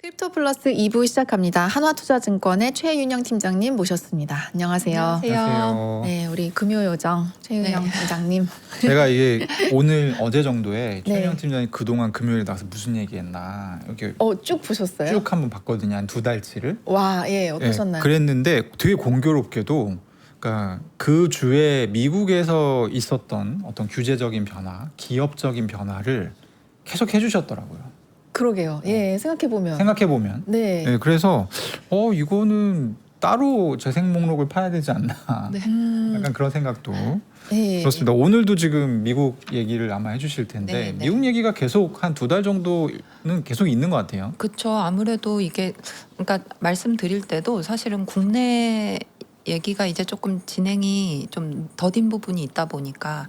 크립토 플러스 2부 시작합니다. 한화투자증권의 최윤영 팀장님 모셨습니다. 안녕하세요. 안녕하세요. 네, 우리 금요요정 최윤영 팀장님. 제가 이게 오늘 어제 정도에 네. 최윤영 팀장이 그동안 금요일에 나와서 무슨 얘기했나 이렇게 쭉 보셨어요? 쭉 한번 봤거든요. 한 2달치를. 와, 예, 어떠셨나요? 그랬는데 되게 공교롭게도 그러니까 그 주에 미국에서 있었던 어떤 규제적인 변화, 기업적인 변화를 계속 해주셨더라고요. 그러게요. 예, 생각해보면. 생각해보면. 네. 네, 그래서 이거는 따로 재생 목록을 파야 되지 않나. 네. 약간 그런 생각도 네. 그렇습니다. 오늘도 지금 미국 얘기를 아마 해주실 텐데 네, 네. 미국 얘기가 계속 한 2달 정도는 계속 있는 것 같아요. 그렇죠. 아무래도 이게 그러니까 말씀드릴 때도 사실은 국내 얘기가 이제 조금 진행이 좀 더딘 부분이 있다 보니까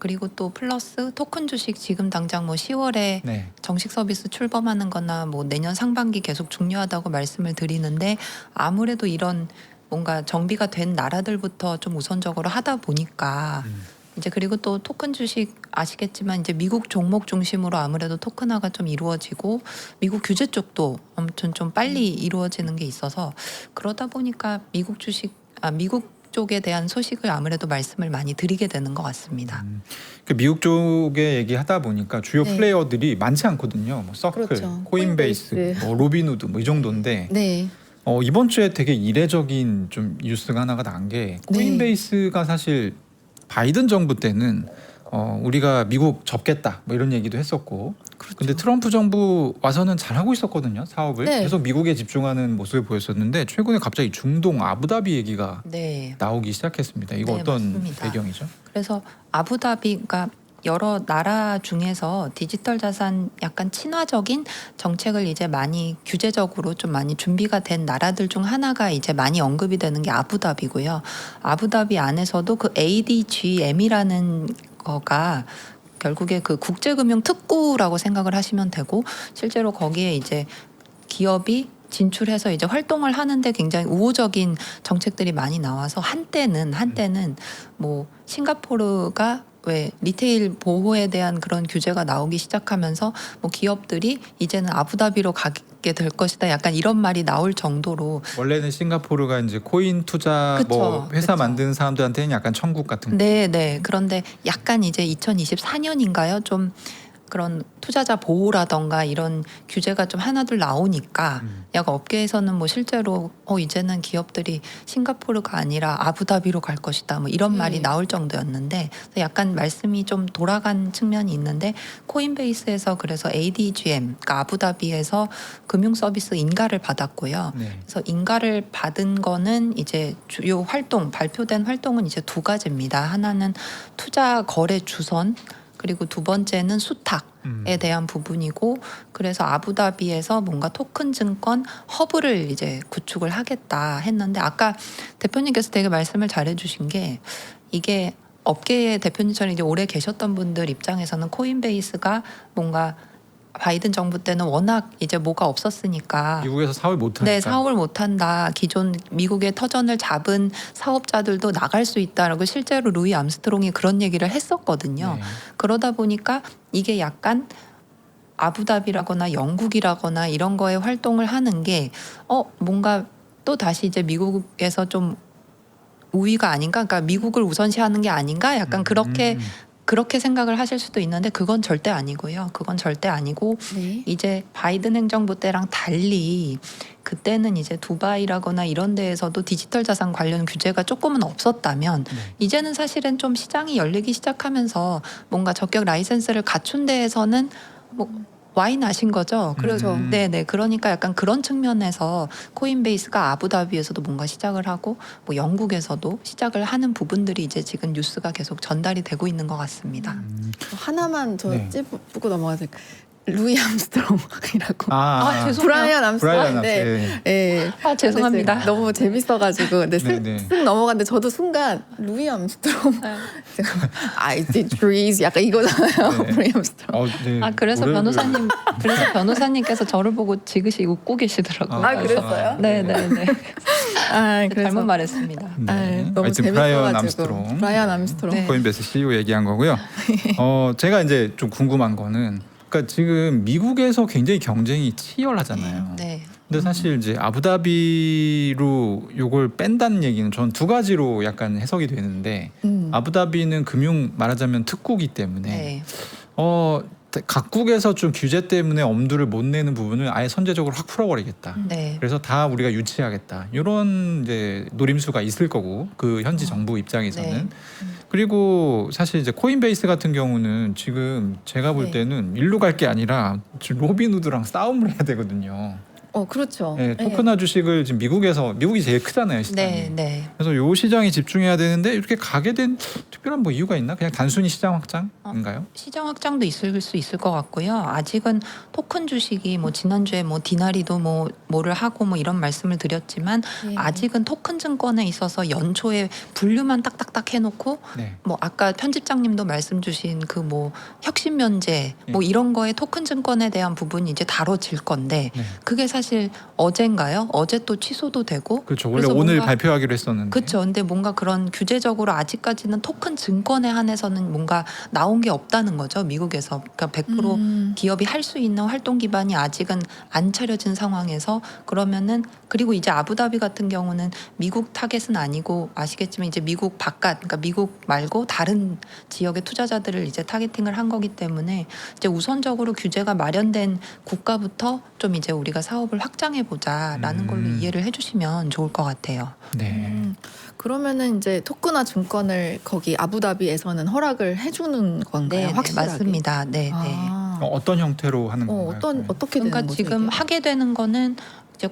그리고 또 플러스 토큰 주식 지금 당장 뭐 10월에 네. 정식 서비스 출범하는 거나 뭐 내년 상반기 계속 중요하다고 말씀을 드리는데 아무래도 이런 뭔가 정비가 된 나라들부터 좀 우선적으로 하다 보니까 이제 그리고 또 토큰 주식 아시겠지만 이제 미국 종목 중심으로 아무래도 토큰화가 좀 이루어지고 미국 규제 쪽도 아무튼 좀 빨리 이루어지는 게 있어서 그러다 보니까 미국 쪽에 대한 소식을 아무래도 말씀을 많이 드리게 되는 것 같습니다. 그 미국 쪽에 얘기하다 보니까 주요 네. 플레이어들이 많지 않거든요. 뭐 서클, 그렇죠. 코인베이스, 코인베이스. 뭐 로빈후드 뭐 이 정도인데 네. 이번 주에 되게 이례적인 좀 뉴스가 하나가 난 게 코인베이스가 사실 바이든 정부 때는 우리가 미국 접겠다 뭐 이런 얘기도 했었고 근데 트럼프 정부 와서는 잘하고 있었거든요. 사업을 네. 계속 미국에 집중하는 모습을 보였었는데 최근에 갑자기 중동 아부다비 얘기가 네. 나오기 시작했습니다. 이거 네, 어떤 맞습니다. 배경이죠? 그래서 아부다비가 여러 나라 중에서 디지털 자산 약간 친화적인 정책을 이제 많이 규제적으로 좀 많이 준비가 된 나라들 중 하나가 이제 많이 언급이 되는 게 아부다비고요. 아부다비 안에서도 그 ADGM이라는 거가 결국에 그 국제금융 특구라고 생각을 하시면 되고 실제로 거기에 이제 기업이 진출해서 이제 활동을 하는데 굉장히 우호적인 정책들이 많이 나와서 한때는 뭐 싱가포르가 왜 리테일 보호에 대한 그런 규제가 나오기 시작하면서 뭐 기업들이 이제는 아부다비로 가게 될 것이다. 약간 이런 말이 나올 정도로 원래는 싱가포르가 이제 코인 투자 그쵸, 뭐 회사 그쵸. 만드는 사람들한테는 약간 천국 같은 네. 그런데 약간 이제 2024년인가요? 좀 그런 투자자 보호라던가 이런 규제가 좀 하나둘 나오니까 약간 업계에서는 뭐 실제로 이제는 기업들이 싱가포르가 아니라 아부다비로 갈 것이다 뭐 이런 말이 나올 정도였는데 약간 말씀이 좀 돌아간 측면이 있는데 코인베이스에서 그래서 ADGM 그러니까 아부다비에서 금융 서비스 인가를 받았고요. 네. 그래서 인가를 받은 거는 이제 주요 활동 발표된 활동은 이제 두 가지입니다. 하나는 투자 거래 주선 그리고 두 번째는 수탁에 대한 부분이고 그래서 아부다비에서 뭔가 토큰 증권 허브를 이제 구축을 하겠다 했는데 아까 대표님께서 되게 말씀을 잘해주신 게 이게 업계의 대표님처럼 이제 오래 계셨던 분들 입장에서는 코인베이스가 뭔가 바이든 정부 때는 워낙 이제 뭐가 없었으니까 미국에서 사업을 못 하니까 네, 사업을 못한다. 기존 미국의 터전을 잡은 사업자들도 나갈 수 있다라고 실제로 루이 암스트롱이 그런 얘기를 했었거든요. 네. 그러다 보니까 이게 약간 아부다비라거나 영국이라거나 이런 거에 활동을 하는 게 뭔가 또 다시 이제 미국에서 좀 우위가 아닌가? 그러니까 미국을 우선시하는 게 아닌가? 약간 그렇게 생각을 하실 수도 있는데 그건 절대 아니고요. 그건 절대 아니고 네. 이제 바이든 행정부 때랑 달리 그때는 이제 두바이라거나 이런 데에서도 디지털 자산 관련 규제가 조금은 없었다면 이제는 사실은 좀 시장이 열리기 시작하면서 뭔가 적격 라이센스를 갖춘 데에서는 뭐 와인 아신 거죠? 그렇죠. 네네. 그러니까 약간 그런 측면에서 코인베이스가 아부다비에서도 뭔가 시작을 하고 뭐 영국에서도 시작을 하는 부분들이 이제 지금 뉴스가 계속 전달이 되고 있는 것 같습니다. 하나만 더 네. 찝고 넘어가야 될까? 루이 암스트롱이라고. 죄송해요. 브라이언 브라이언 암스트롱. 암스트롱. 네. 예. 죄송합니다. 너무 재밌어가지고 근데 네. 쓱 넘어갔는데 저도 순간 루이 암스트롱 I did trees 약간 이거잖아요. 네. 루이 암스트롱. 네. 그래서 노래를- 변호사님께서 저를 보고 지그시 웃고 계시더라고요. 그랬어요? 네네네. 그래서 잘못 말했습니다. 네. 너무 하여튼 재밌어가지고 브라이언 암스트롱. 브라이언 암스트롱. 네. 코인베이스 CEO 얘기한 거고요. 제가 이제 좀 궁금한 거는 그러니까 지금 미국에서 굉장히 경쟁이 치열하잖아요. 네. 근데 사실 이제 아부다비로 요걸 뺀다는 얘기는 전 두 가지로 약간 해석이 되는데 아부다비는 금융 말하자면 특구기 때문에 네. 각국에서 좀 규제 때문에 엄두를 못 내는 부분을 아예 선제적으로 확 풀어버리겠다. 네. 그래서 다 우리가 유치하겠다. 이런 이제 노림수가 있을 거고 그 현지 정부 입장에서는. 네. 그리고 사실 이제 코인베이스 같은 경우는 지금 제가 볼 네. 때는 일로 갈 게 아니라 지금 로빈후드랑 싸움을 해야 되거든요. 그렇죠. 네, 토큰화 주식을 지금 미국이 제일 크잖아요, 시장이. 네. 네. 그래서 요 시장에 집중해야 되는데 이렇게 가게 된 특별한 뭐 이유가 있나? 그냥 단순히 시장 확장인가요? 시장 확장도 있을 수 있을 것 같고요. 아직은 토큰 주식이 뭐 지난주에 뭐 디나리도 뭐를 하고 뭐 이런 말씀을 드렸지만 네. 아직은 토큰 증권에 있어서 연초에 분류만 딱딱딱 해놓고 네. 뭐 아까 편집장님도 말씀 주신 그 뭐 혁신 면제 뭐 예. 이런 거에 토큰 증권에 대한 부분이 이제 다뤄질 건데 네. 그게 사실 어젠가요? 어제 또 취소도 되고 그렇죠. 원래 그래서 오늘 뭔가- 발표하기로 했었는데. 그렇죠. 근데 뭔가 그런 규제적으로 아직까지는 토큰 증권에 한해서는 뭔가 나온 게 없다는 거죠. 미국에서. 그러니까 100% 기업이 할 수 있는 활동 기반이 아직은 안 차려진 상황에서 그러면은 그리고 이제 아부다비 같은 경우는 미국 타겟은 아니고 아시겠지만 이제 미국 바깥 그러니까 미국 말고 다른 지역의 투자자들을 이제 타겟팅을 한 거기 때문에 이제 우선적으로 규제가 마련된 국가부터 좀 이제 우리가 사업을 확장해 보자라는 걸로 이해를 해주시면 좋을 것 같아요. 네. 그러면은 이제 토큰화 증권을 거기 아부다비에서는 허락을 해주는 건가요? 네, 확실하게? 맞습니다. 네, 네. 아. 어떤 형태로 하는 건가요? 어떻게 되는 그러니까 거죠? 지금 이게? 하게 되는 거는 이제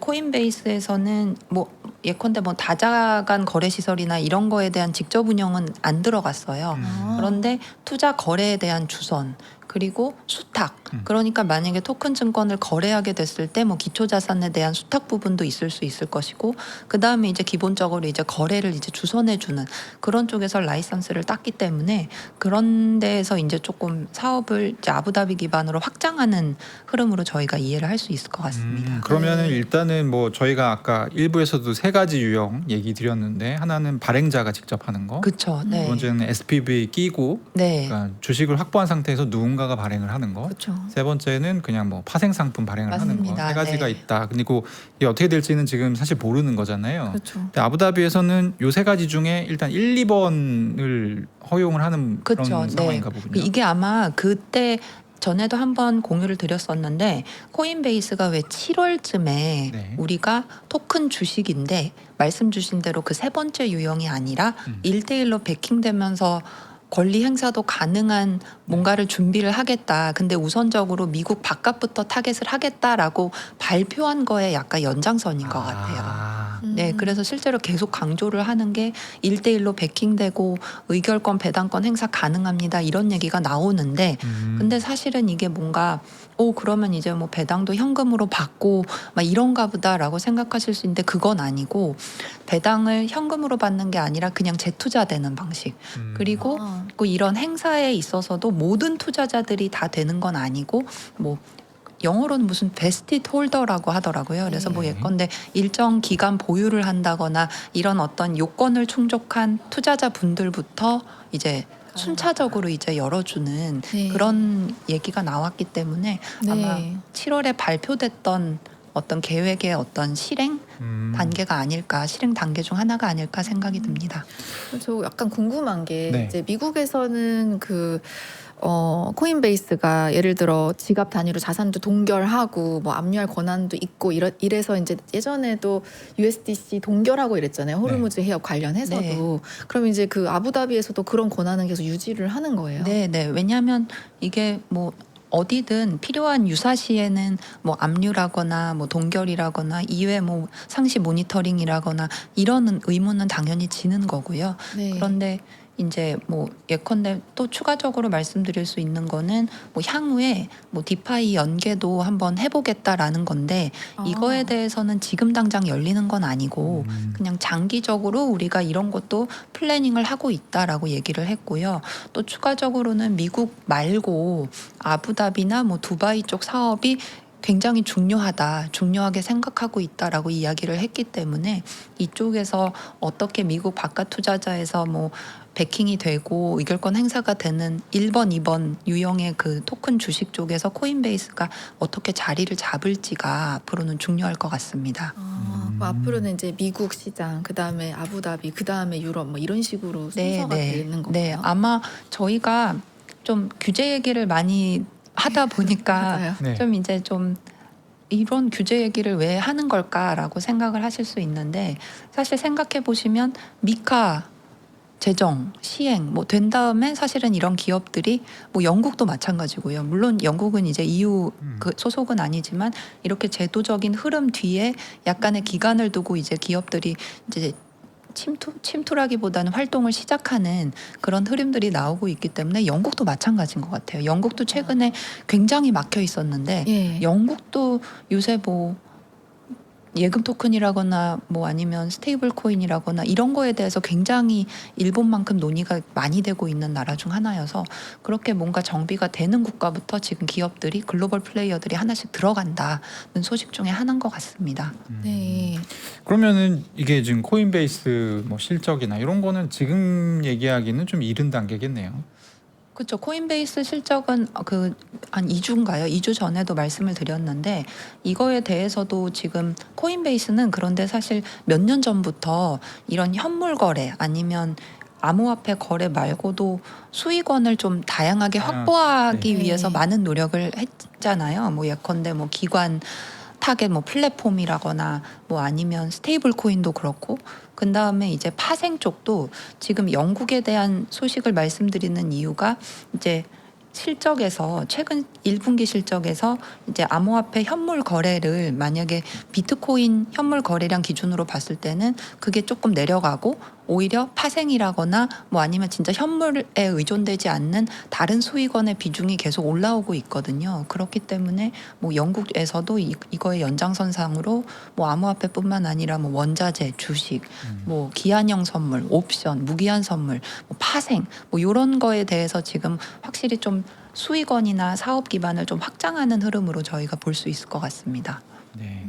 코인베이스에서는 뭐 예컨대 뭐 다자간 거래 시설이나 이런 거에 대한 직접 운영은 안 들어갔어요. 아. 그런데 투자 거래에 대한 주선 그리고 수탁 그러니까 만약에 토큰 증권을 거래하게 됐을 때 뭐 기초 자산에 대한 수탁 부분도 있을 수 있을 것이고 그 다음에 이제 기본적으로 이제 거래를 이제 주선해주는 그런 쪽에서 라이선스를 땄기 때문에 그런 데에서 이제 조금 사업을 이제 아부다비 기반으로 확장하는 흐름으로 저희가 이해를 할 수 있을 것 같습니다. 그러면은 네. 일단은 뭐 저희가 아까 일부에서도 세 가지 유형 얘기 드렸는데 하나는 발행자가 직접 하는 거. 그렇죠. 두 네. 번째는 SPV 끼고 네. 그러니까 주식을 확보한 상태에서 누군가가 발행을 하는 거. 그렇죠. 세 번째는 그냥 뭐 파생 상품 발행을 하는 거. 맞습니다. 세 가지가 네. 있다. 그리고 이게 어떻게 될지는 지금 사실 모르는 거잖아요. 그렇죠. 근데 아부다비에서는 요 세 가지 중에 일단 1, 2번을 허용을 하는 그렇죠. 그런 네. 상황인가 보군요. 이게 아마 그때 전에도 한번 공유를 드렸었는데 코인베이스가 왜 7월쯤에 네. 우리가 토큰 주식인데 말씀 주신 대로 그 세 번째 유형이 아니라 1대1로 베킹되면서 권리 행사도 가능한 뭔가를 준비를 하겠다. 근데 우선적으로 미국 바깥부터 타겟을 하겠다라고 발표한 거에 약간 연장선인 것 같아요. 네, 그래서 실제로 계속 강조를 하는 게 1대1로 베킹되고 의결권, 배당권 행사 가능합니다. 이런 얘기가 나오는데 근데 사실은 이게 뭔가 그러면 이제 뭐 배당도 현금으로 받고 막 이런가 보다라고 생각하실 수 있는데 그건 아니고 배당을 현금으로 받는 게 아니라 그냥 재투자되는 방식. 그리고 그 이런 행사에 있어서도 모든 투자자들이 다 되는 건 아니고 뭐 영어로는 무슨 베스티드 홀더라고 하더라고요. 그래서 뭐 네. 예컨대 일정 기간 보유를 한다거나 이런 어떤 요건을 충족한 투자자 분들부터 이제 순차적으로 이제 열어주는 네. 그런 얘기가 나왔기 때문에 아마 네. 7월에 발표됐던 어떤 계획의 어떤 실행 단계가 아닐까, 실행 단계 중 하나가 아닐까 생각이 듭니다. 저 약간 궁금한 게 네. 이제 미국에서는 코인베이스가 예를 들어 지갑 단위로 자산도 동결하고 뭐 압류할 권한도 있고 이래서 이제 예전에도 USDC 동결하고 이랬잖아요. 호르무즈 해협 관련해서도. 네. 그럼 이제 그 아부다비에서도 그런 권한은 계속 유지를 하는 거예요. 네, 네. 왜냐하면 이게 뭐 어디든 필요한 유사시에는 뭐 압류라거나 뭐 동결이라거나 이외 뭐 상시 모니터링이라거나 이런 의무는 당연히 지는 거고요. 네. 그런데 이제 뭐 예컨대 또 추가적으로 말씀드릴 수 있는 거는 뭐 향후에 뭐 디파이 연계도 한번 해보겠다라는 건데 이거에 대해서는 지금 당장 열리는 건 아니고 그냥 장기적으로 우리가 이런 것도 플래닝을 하고 있다라고 얘기를 했고요. 또 추가적으로는 미국 말고 아부다비나 뭐 두바이 쪽 사업이 굉장히 중요하게 생각하고 있다라고 이야기를 했기 때문에 이쪽에서 어떻게 미국 바깥 투자자에서 뭐 베킹이 되고 의결권 행사가 되는 1번, 2번 유형의 그 토큰 주식 쪽에서 코인베이스가 어떻게 자리를 잡을지가 앞으로는 중요할 것 같습니다. 그럼 앞으로는 이제 미국 시장, 그 다음에 아부다비, 그 다음에 유럽 뭐 이런 식으로 순서가 되는 건가요? 네, 아마 저희가 좀 규제 얘기를 많이 하다 보니까 맞아요. 네. 좀 이제 좀 이런 규제 얘기를 왜 하는 걸까라고 생각을 하실 수 있는데 사실 생각해 보시면 미카 제정 시행 뭐 된 다음에 사실은 이런 기업들이 뭐 영국도 마찬가지고요. 물론 영국은 이제 EU 그 소속은 아니지만 이렇게 제도적인 흐름 뒤에 약간의 기간을 두고 이제 기업들이 이제 침투라기보다는 활동을 시작하는 그런 흐름들이 나오고 있기 때문에 영국도 마찬가지인 것 같아요. 영국도 최근에 굉장히 막혀 있었는데 예. 영국도 요새 뭐 예금 토큰이라거나 뭐 아니면 스테이블 코인이라거나 이런 거에 대해서 굉장히 일본만큼 논의가 많이 되고 있는 나라 중 하나여서 그렇게 뭔가 정비가 되는 국가부터 지금 기업들이 글로벌 플레이어들이 하나씩 들어간다는 소식 중에 하나인 것 같습니다. 네. 그러면은 이게 지금 코인베이스 뭐 실적이나 이런 거는 지금 얘기하기는 좀 이른 단계겠네요. 그렇죠. 코인베이스 실적은 그 한 2주인가요? 2주 전에도 말씀을 드렸는데 이거에 대해서도 지금 코인베이스는 그런데 사실 몇 년 전부터 이런 현물 거래 아니면 암호화폐 거래 말고도 수익원을 좀 다양하게 확보하기 네. 위해서 많은 노력을 했잖아요. 뭐 예컨대 뭐 기관 타겟 뭐 플랫폼이라거나 뭐 아니면 스테이블 코인도 그렇고 그 다음에 이제 파생 쪽도 지금 영국에 대한 소식을 말씀드리는 이유가 이제 실적에서 최근 1분기 실적에서 이제 암호화폐 현물 거래를 만약에 비트코인 현물 거래량 기준으로 봤을 때는 그게 조금 내려가고 오히려 파생이라거나 뭐 아니면 진짜 현물에 의존되지 않는 다른 수익원의 비중이 계속 올라오고 있거든요. 그렇기 때문에 뭐 영국에서도 이거의 연장선상으로 뭐 암호화폐뿐만 아니라 뭐 원자재, 주식, 뭐 기한형 선물, 옵션, 무기한 선물, 뭐 파생 뭐 이런 거에 대해서 지금 확실히 좀 수익원이나 사업 기반을 좀 확장하는 흐름으로 저희가 볼 수 있을 것 같습니다. 네.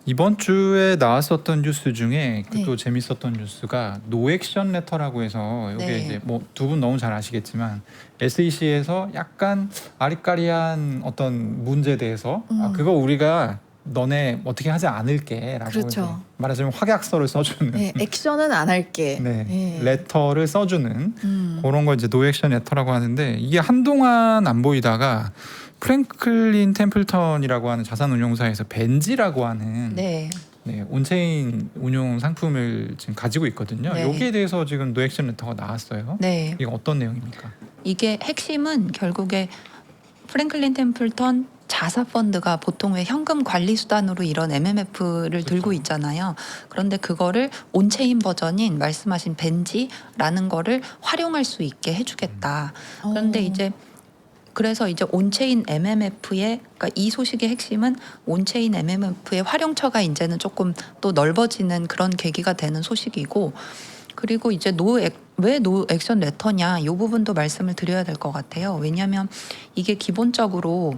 이번 주에 나왔었던 뉴스 중에 네. 또 재밌었던 뉴스가 노액션 레터라고 해서 이게 네. 이제 뭐 두 분 너무 잘 아시겠지만 SEC에서 약간 아리까리한 어떤 문제에 대해서 그거 우리가 너네 어떻게 하지 않을게라고 그렇죠. 이제 말하자면 확약서를 써주는 네, 액션은 안 할게. 네, 네. 레터를 써주는 그런 걸 이제 노액션 레터라고 하는데 이게 한동안 안 보이다가 프랭클린 템플턴이라고 하는 자산운용사에서 벤지라고 하는 네. 네, 온체인 운용 상품을 지금 가지고 있거든요. 네. 여기에 대해서 지금 노액션 레터가 나왔어요. 네. 이게 어떤 내용입니까? 이게 핵심은 결국에 프랭클린 템플턴 자사 펀드가 보통 왜 현금 관리 수단으로 이런 MMF를 들고 있잖아요. 그런데 그거를 온체인 버전인 말씀하신 벤지라는 거를 활용할 수 있게 해주겠다. 그런데 이제 그래서 이제 온체인 MMF의 그러니까 이 소식의 핵심은 온체인 MMF의 활용처가 이제는 조금 또 넓어지는 그런 계기가 되는 소식이고 그리고 이제 왜 노 액션 레터냐 이 부분도 말씀을 드려야 될 것 같아요. 왜냐하면 이게 기본적으로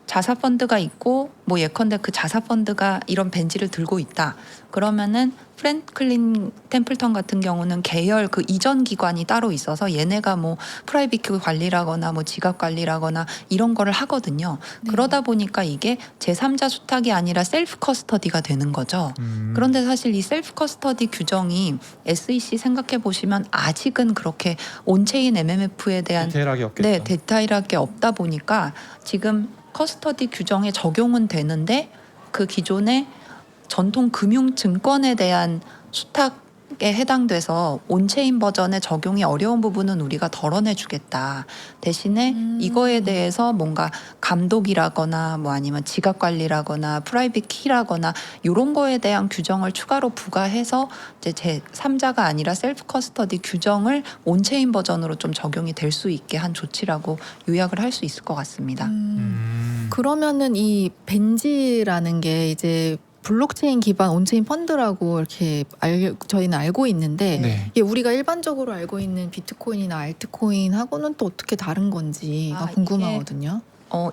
자사펀드가 있고 뭐 예컨대 그 자사펀드가 이런 벤지를 들고 있다. 그러면은 프랭클린 템플턴 같은 경우는 계열 그 이전 기관이 따로 있어서 얘네가 뭐 프라이빗 관리라거나 뭐 지갑 관리라거나 이런 거를 하거든요. 네. 그러다 보니까 이게 제3자 수탁이 아니라 셀프 커스터디가 되는 거죠. 그런데 사실 이 셀프 커스터디 규정이 SEC 생각해 보시면 아직은 그렇게 온체인 MMF에 대한 디테일하게 없겠죠. 네, 디테일하게 없다 보니까 지금 커스터디 규정에 적용은 되는데 그 기존의 전통 금융 증권에 대한 수탁에 해당돼서 온체인 버전의 적용이 어려운 부분은 우리가 덜어내 주겠다. 대신에 이거에 대해서 뭔가 감독이라거나 뭐 아니면 지갑 관리라거나 프라이빗 키라거나 이런 거에 대한 규정을 추가로 부과해서 이제 제3자가 아니라 셀프 커스터디 규정을 온체인 버전으로 좀 적용이 될 수 있게 한 조치라고 요약을 할 수 있을 것 같습니다. 그러면은 이 벤지라는 게 이제 블록체인 기반 온체인 펀드라고 이렇게 저희는 알고 있는데 네. 이게 우리가 일반적으로 알고 있는 비트코인이나 알트코인하고는 또 어떻게 다른 건지가 아, 궁금하거든요.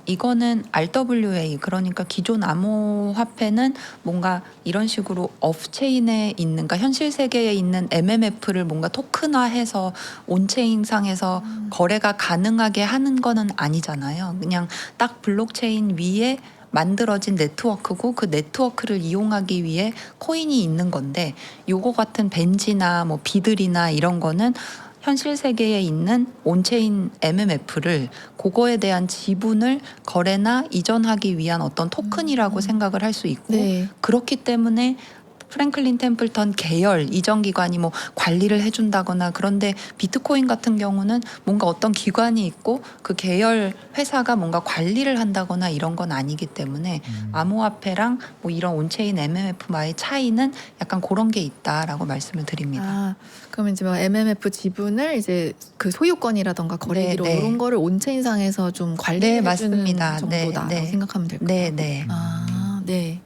이거는 RWA 그러니까 기존 암호화폐는 뭔가 이런 식으로 업체인에 있는 그러니까 현실 세계에 있는 MMF를 뭔가 토큰화해서 온체인상에서 거래가 가능하게 하는 거는 아니잖아요. 그냥 딱 블록체인 위에 만들어진 네트워크고 그 네트워크를 이용하기 위해 코인이 있는 건데 요거 같은 벤지나 뭐 비들이나 이런 거는 현실 세계에 있는 온체인 MMF를 그거에 대한 지분을 거래나 이전하기 위한 어떤 토큰이라고 생각을 할 수 있고 네. 그렇기 때문에 프랭클린 템플턴 계열 이전 기관이 뭐 관리를 해준다거나 그런데 비트코인 같은 경우는 뭔가 어떤 기관이 있고 그 계열 회사가 뭔가 관리를 한다거나 이런 건 아니기 때문에 암호화폐랑 뭐 이런 온체인 MMF와의 차이는 약간 그런 게 있다라고 말씀을 드립니다. 아, 그러면 이제 뭐 MMF 지분을 이제 그 소유권이라던가 거래기로 네, 네. 이런 거를 온체인상에서 좀 관리해 주는 맞습니다. 정도다라고 네, 네. 생각하면 될까요? 네, 네. 아, 네.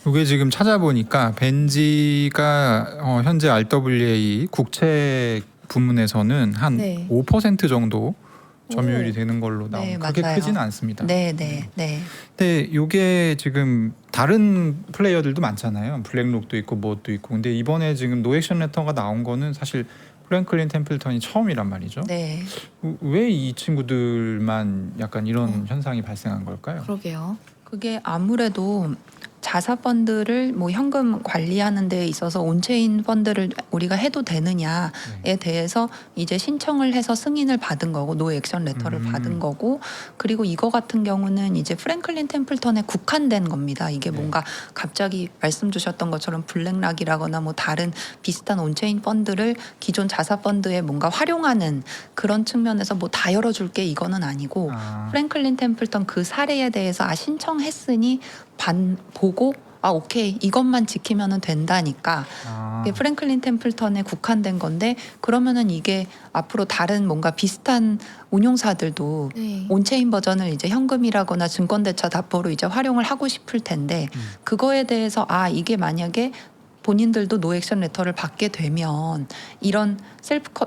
이게 지금 찾아보니까 벤지가 현재 RWA 국채 부문에서는 한 네. 5% 정도 점유율이 오. 되는 걸로 나오고 네, 그렇게 맞아요. 크지는 않습니다. 네, 네, 네. 근데 이게 지금 다른 플레이어들도 많잖아요. 블랙록도 있고 뭣도 있고. 근데 이번에 지금 노액션 레터가 나온 거는 사실 프랭클린 템플턴이 처음이란 말이죠. 네. 왜 이 친구들만 약간 이런 현상이 발생한 걸까요? 그러게요. 그게 아무래도 자사 펀드를 뭐 현금 관리하는 데 있어서 온체인 펀드를 우리가 해도 되느냐에 대해서 이제 신청을 해서 승인을 받은 거고 노 액션 레터를 받은 거고 그리고 이거 같은 경우는 이제 프랭클린 템플턴에 국한된 겁니다. 이게 뭔가 갑자기 말씀 주셨던 것처럼 블랙락이라거나 뭐 다른 비슷한 온체인 펀드를 기존 자사 펀드에 뭔가 활용하는 그런 측면에서 뭐 다 열어줄게 이거는 아니고 프랭클린 템플턴 그 사례에 대해서 신청했으니 보고 오케이 이것만 지키면은 된다니까 이게 프랭클린 템플턴에 국한된 건데 그러면은 이게 앞으로 다른 뭔가 비슷한 운용사들도 네. 온체인 버전을 이제 현금이라거나 증권대차 답보로 이제 활용을 하고 싶을 텐데 그거에 대해서 이게 만약에 본인들도 노액션 레터를 받게 되면 이런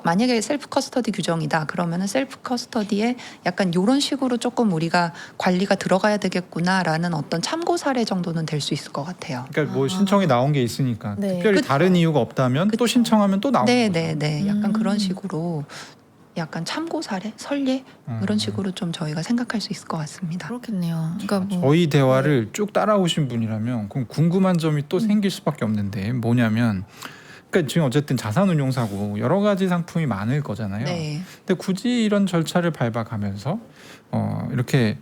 만약에 셀프 커스터디 규정이다 그러면은 셀프 커스터디에 약간 이런 식으로 조금 우리가 관리가 들어가야 되겠구나라는 어떤 참고 사례 정도는 될 수 있을 것 같아요. 그러니까 뭐 신청이 나온 게 있으니까 네. 특별히 그쵸. 다른 이유가 없다면 또 그쵸. 신청하면 또 나오는 네, 거죠. 네, 네. 약간 그런 식으로 약간 참고 사례, 설례 이런 식으로 좀 저희가 생각할 수 있을 것 같습니다. 그렇겠네요. 그러니까 뭐 저희 대화를 쭉 따라오신 분이라면 그럼 궁금한 점이 또 생길 수밖에 없는데 뭐냐면 그러니까 지금 어쨌든 자산운용사고 여러 가지 상품이 많을 거잖아요. 네. 근데 굳이 이런 절차를 밟아가면서 이렇게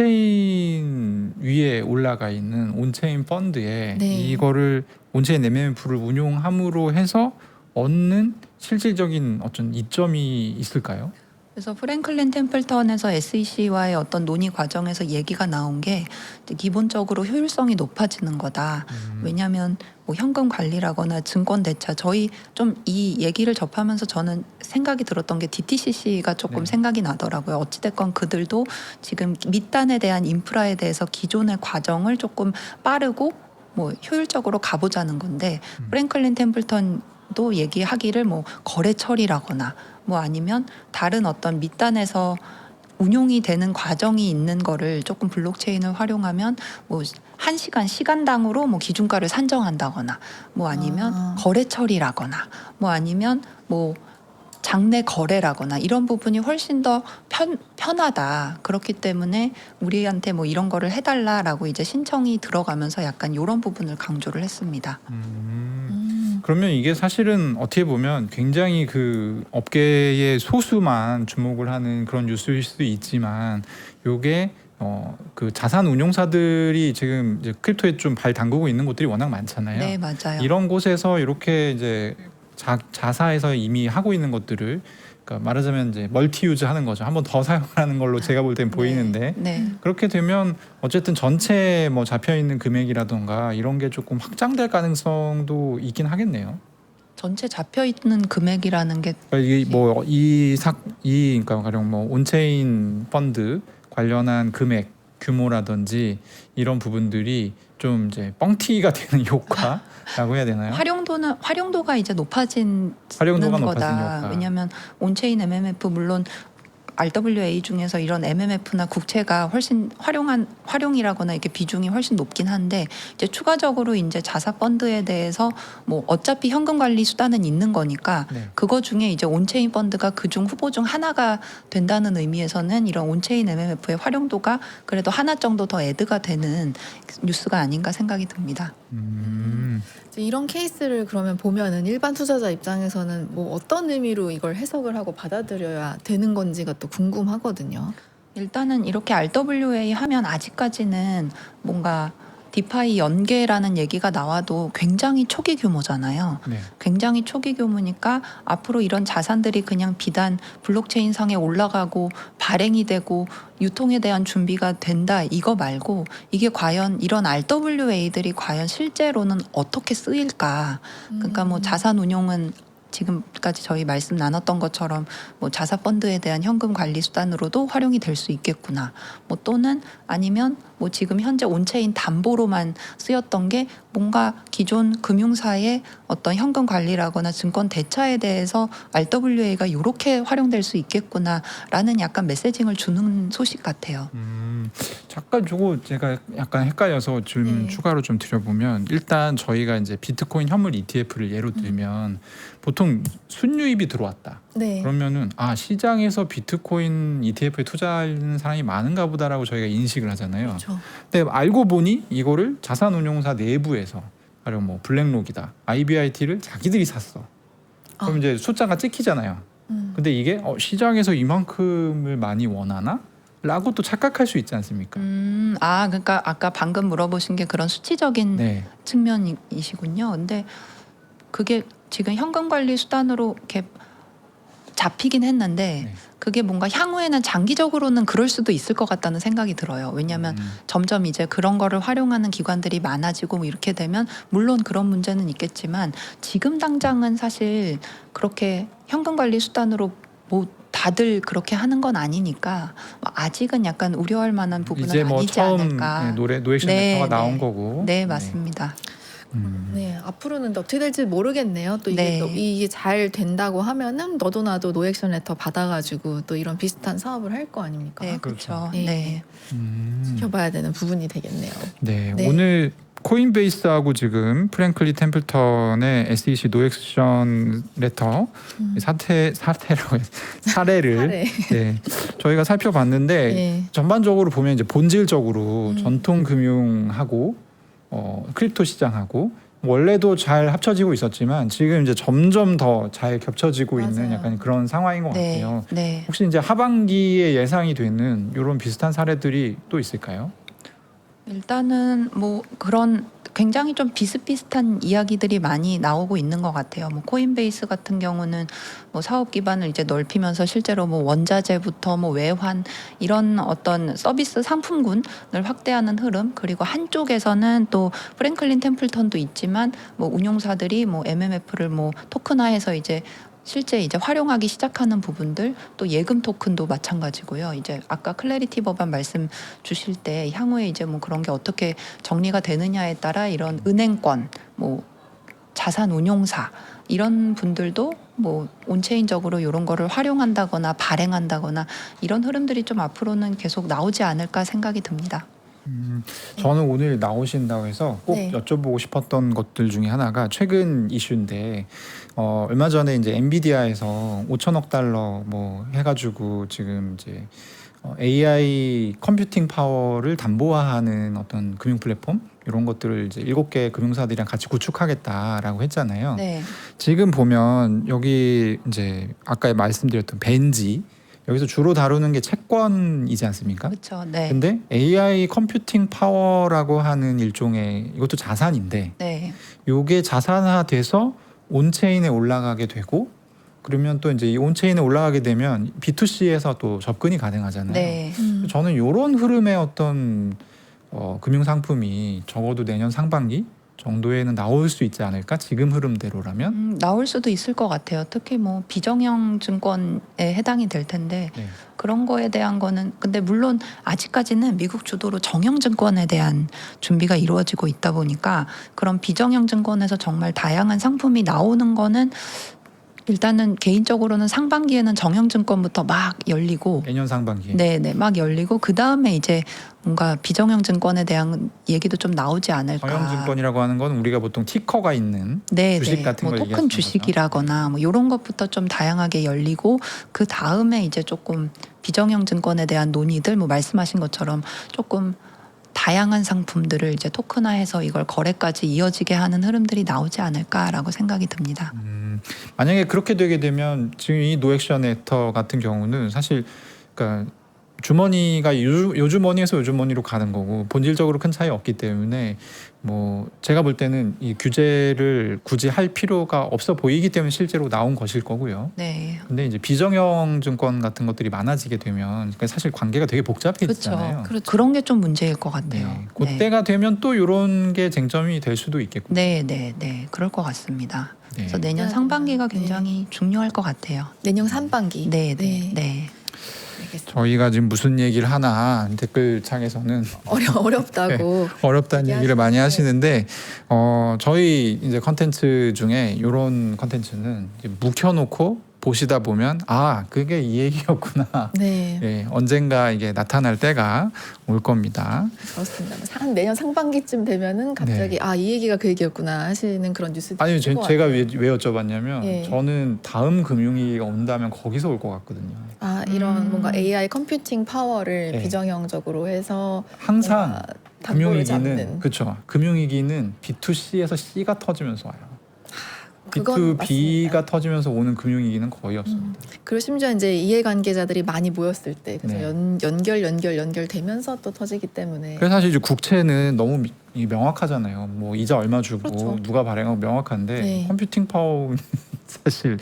블록체인 위에 올라가 있는 온체인 펀드에 네. 이거를 온체인 MMF를 운용함으로 해서 얻는 실질적인 어떤 이점이 있을까요? 그래서 프랭클린 템플턴에서 SEC와의 어떤 논의 과정에서 얘기가 나온 게 이제 기본적으로 효율성이 높아지는 거다. 왜냐하면 뭐 현금 관리라거나 증권 대차 저희 좀 이 얘기를 접하면서 저는 생각이 들었던 게 DTCC가 조금 네. 생각이 나더라고요. 어찌됐건 그들도 지금 밑단에 대한 인프라에 대해서 기존의 과정을 조금 빠르고 뭐 효율적으로 가보자는 건데 프랭클린 템플턴도 얘기하기를 뭐 거래 처리라거나 뭐 아니면 다른 어떤 밑단에서 운용이 되는 과정이 있는 거를 조금 블록체인을 활용하면 뭐 1시간 시간당으로 뭐 기준가를 산정한다거나 뭐 아니면 거래 처리라거나 뭐 아니면 뭐 장내 거래라거나 이런 부분이 훨씬 더 편하다. 그렇기 때문에 우리한테 뭐 이런 거를 해달라라고 이제 신청이 들어가면서 약간 이런 부분을 강조를 했습니다. 그러면 이게 사실은 어떻게 보면 굉장히 그 업계의 소수만 주목을 하는 그런 뉴스일 수도 있지만 요게 그 자산 운용사들이 지금 이제 크립토에 좀 발 담그고 있는 곳들이 워낙 많잖아요. 네, 맞아요. 이런 곳에서 이렇게 이제 자사에서 이미 하고 있는 것들을 그러니까 말하자면 이제 멀티 유즈 하는 거죠. 한번 더 사용하는 걸로 제가 볼 땐 보이는데 네. 그렇게 되면 어쨌든 전체 뭐 잡혀 있는 금액이라던가 이런 게 조금 확장될 가능성도 있긴 하겠네요. 전체 잡혀 있는 금액이라는 게 그러니까 이게 뭐이 그러니까 가령 뭐 온체인 펀드 관련한 금액 규모라든지 이런 부분들이 좀 이제 뻥튀기가 되는 효과라고 해야 되나요? 활용도가 이제 높아지는 활용도가 거다. 높아진 효과. 왜냐하면 온체인 MMF 물론 RWA 중에서 이런 MMF나 국채가 훨씬 활용이라거나 이렇게 비중이 훨씬 높긴 한데 이제 추가적으로 이제 자사 펀드에 대해서 뭐 어차피 현금 관리 수단은 있는 거니까 네. 그거 중에 이제 온체인 펀드가 그중 후보 중 하나가 된다는 의미에서는 이런 온체인 MMF의 활용도가 그래도 하나 정도 더 애드가 되는 뉴스가 아닌가 생각이 듭니다. 이제 이런 케이스를 그러면 보면은 일반 투자자 입장에서는 뭐 어떤 의미로 이걸 해석을 하고 받아들여야 되는 건지가 또 궁금하거든요. 일단은 이렇게 RWA 하면 아직까지는 뭔가 디파이 연계라는 얘기가 나와도 굉장히 초기 규모잖아요. 네. 굉장히 초기 규모니까 앞으로 이런 자산들이 그냥 비단 블록체인 상에 올라가고 발행이 되고 유통에 대한 준비가 된다 이거 말고 이게 과연 이런 RWA들이 과연 실제로는 어떻게 쓰일까? 그러니까 뭐 자산 운용은 지금까지 저희 말씀 나눴던 것처럼 뭐 자사 펀드에 대한 현금 관리 수단으로도 활용이 될 수 있겠구나. 뭐 또는 아니면 뭐 지금 현재 온체인 담보로만 쓰였던 게 뭔가 기존 금융사의 어떤 현금 관리라거나 증권 대차에 대해서 RWA가 이렇게 활용될 수 있겠구나라는 약간 메시징을 주는 소식 같아요. 잠깐 저거 제가 약간 헷갈려서 질문 네. 추가로 좀 드려보면 일단 저희가 이제 비트코인 현물 ETF를 예로 들면 보통 순유입이 들어왔다. 네. 그러면은 시장에서 비트코인 ETF에 투자하는 사람이 많은가 보다라고 저희가 인식을 하잖아요. 그렇죠. 근데 알고 보니 이거를 자산운용사 내부에서 가령 뭐 블랙록이다, IBIT를 자기들이 샀어. 그럼 이제 숫자가 찍히잖아요. 근데 이게 시장에서 이만큼을 많이 원하나? 라고 또 착각할 수 있지 않습니까? 그러니까 아까 방금 물어보신 게 그런 수치적인 네. 측면이시군요. 근데 그게 지금 현금 관리 수단으로 이렇게 잡히긴 했는데 네. 그게 뭔가 향후에는 장기적으로는 그럴 수도 있을 것 같다는 생각이 들어요. 왜냐하면 점점 이제 그런 거를 활용하는 기관들이 많아지고 뭐 이렇게 되면 물론 그런 문제는 있겠지만 지금 당장은 사실 그렇게 현금 관리 수단으로 뭐 다들 그렇게 하는 건 아니니까 아직은 약간 우려할 만한 부분은 이제 뭐 아니지 처음 않을까. 노액션 네, 레터가 나온 네. 거고. 네, 맞습니다. 네, 앞으로는 어떻게 될지 모르겠네요. 또 이게 네. 또 이게 잘 된다고 하면은 너도 나도 노액션 레터 받아가지고 또 이런 비슷한 사업을 할 거 아닙니까? 네, 그렇죠. 그렇죠. 네. 네. 지켜봐야 되는 부분이 되겠네요. 네, 네. 오늘 코인베이스하고 지금 프랭클리 템플턴의 SEC 노액션 레터 사례를 사례. 네, 저희가 살펴봤는데 네. 전반적으로 보면 이제 본질적으로 전통 금융하고 크립토 시장하고 원래도 잘 합쳐지고 있었지만 지금 이제 점점 더 잘 겹쳐지고 있는 맞아요. 약간 그런 상황인 것 네. 같아요. 네. 혹시 이제 하반기에 예상이 되는 이런 비슷한 사례들이 또 있을까요? 일단은 뭐 그런 굉장히 좀 비슷비슷한 이야기들이 많이 나오고 있는 것 같아요. 뭐 코인베이스 같은 경우는 뭐 사업 기반을 이제 넓히면서 실제로 뭐 원자재부터 뭐 외환 이런 어떤 서비스 상품군을 확대하는 흐름, 그리고 한쪽에서는 또 프랭클린 템플턴도 있지만 뭐 운용사들이 뭐 MMF를 뭐 토큰화해서 이제 실제 이제 활용하기 시작하는 부분들, 또 예금 토큰도 마찬가지고요. 이제 아까 클래리티 법안 말씀 주실 때 향후에 이제 뭐 그런 게 어떻게 정리가 되느냐에 따라 이런 은행권, 뭐 자산 운용사 이런 분들도 뭐 온체인적으로 이런 거를 활용한다거나 발행한다거나 이런 흐름들이 좀 앞으로는 계속 나오지 않을까 생각이 듭니다. 저는 오늘 나오신다고 해서 꼭 네. 여쭤보고 싶었던 것들 중에 하나가 최근 이슈인데 얼마 전에 이제 엔비디아에서 5천억 달러 뭐 해가지고 지금 이제 AI 컴퓨팅 파워를 담보화하는 어떤 금융 플랫폼 이런 것들을 이제 7개 금융사들이랑 같이 구축하겠다라고 했잖아요. 네. 지금 보면 여기 이제 아까 말씀드렸던 벤지 여기서 주로 다루는 게 채권이지 않습니까? 그렇죠. 네. 근데 AI 컴퓨팅 파워라고 하는 일종의 이것도 자산인데 네. 요게 자산화돼서 온체인에 올라가게 되고 그러면 또 이제 이 온체인에 올라가게 되면 B2C에서 또 접근이 가능하잖아요. 네. 저는 이런 흐름의 어떤 금융 상품이 적어도 내년 상반기 정도에는 나올 수 있지 않을까? 지금 흐름대로라면 나올 수도 있을 것 같아요. 특히 뭐 비정형 증권에 해당이 될 텐데 네. 그런 거에 대한 거는 근데 물론 아직까지는 미국 주도로 정형 증권에 대한 준비가 이루어지고 있다 보니까 그런 비정형 증권에서 정말 다양한 상품이 나오는 거는 일단은 개인적으로는 상반기에는 정형증권부터 막 열리고 내년 상반기에. 네네 막 열리고 그 다음에 이제 뭔가 비정형증권에 대한 얘기도 좀 나오지 않을까. 정형증권이라고 하는 건 우리가 보통 티커가 있는 네, 주식 네. 같은 뭐 걸 토큰 얘기하시는 주식이라거나 뭐 이런 것부터 좀 다양하게 열리고 그 다음에 이제 조금 비정형 증권에 대한 논의들 뭐 말씀하신 것처럼 조금 다양한 상품들을 이제 토큰화해서 이걸 거래까지 이어지게 하는 흐름들이 나오지 않을까라고 생각이 듭니다. 만약에 그렇게 되게 되면 지금 이 노액션 애터 같은 경우는 사실 그러니까 주머니가 요주머니에서 요주머니로 가는 거고 본질적으로 큰 차이 없기 때문에 뭐 제가 볼 때는 이 규제를 굳이 할 필요가 없어 보이기 때문에 실제로 나온 것일 거고요. 네. 근데 이제 비정형 증권 같은 것들이 많아지게 되면 그러니까 사실 관계가 되게 복잡해지잖아요. 그렇죠. 그런 게 좀 문제일 것 같아요. 네. 그때가 되면 또 이런 게 쟁점이 될 수도 있겠고. 네, 네, 네. 그럴 것 같습니다. 네. 그래서 내년 네. 상반기가 굉장히 중요할 것 같아요. 내년 상반기. 네, 네, 네. 알겠습니다. 저희가 지금 무슨 얘기를 하나 댓글창에서는 어렵다고. 어렵다는 얘기를 많이 하시는데 저희 이제 컨텐츠 중에 이런 컨텐츠는 이제 묵혀놓고 보시다 보면 아 그게 이 얘기였구나. 네, 예, 언젠가 이게 나타날 때가 올 겁니다. 그렇습니다. 한 내년 상반기쯤 되면은 갑자기 네. 아 이 얘기가 그 얘기였구나 하시는 그런 뉴스들이 아니 있을 것 제가 같아요. 왜 여쭤봤냐면 예. 저는 다음 금융위기가 온다면 거기서 올 것 같거든요. 아 이런 뭔가 AI 컴퓨팅 파워를 네. 비정형적으로 해서 항상 뭔가 담보를 금융위기는 잡는. 그렇죠. 금융위기는 B2C에서 C가 터지면서 와요. 그건 B2B가 맞습니다. 터지면서 오는 금융위기는 거의 없습니다. 그리고 심지어 이제 이해관계자들이 많이 모였을 때 그래서 네. 연결되면서 또 터지기 때문에 그래서 사실 이제 국채는 너무 명확하잖아요. 뭐 이자 얼마 주고 그렇죠. 누가 발행하고 명확한데 네. 컴퓨팅 파워는 사실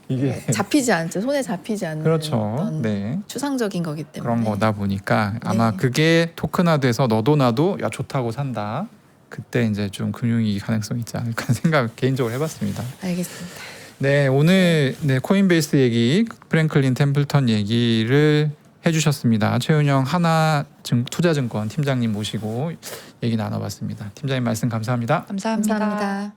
이게 잡히지 않죠. 손에 잡히지 않는 그렇죠. 어떤 네. 추상적인 거기 때문에 그런 거다 보니까 아마 네. 그게 토큰화돼서 너도 나도 야 좋다고 산다. 그때 이제 좀 금융위기 가능성이 있지 않을까 생각 개인적으로 해봤습니다. 알겠습니다. 네 오늘 네, 코인베이스 얘기 프랭클린 템플턴 얘기를 해주셨습니다. 최은영 하나투자증권 팀장님 모시고 얘기 나눠봤습니다. 팀장님 말씀 감사합니다. 감사합니다. 감사합니다.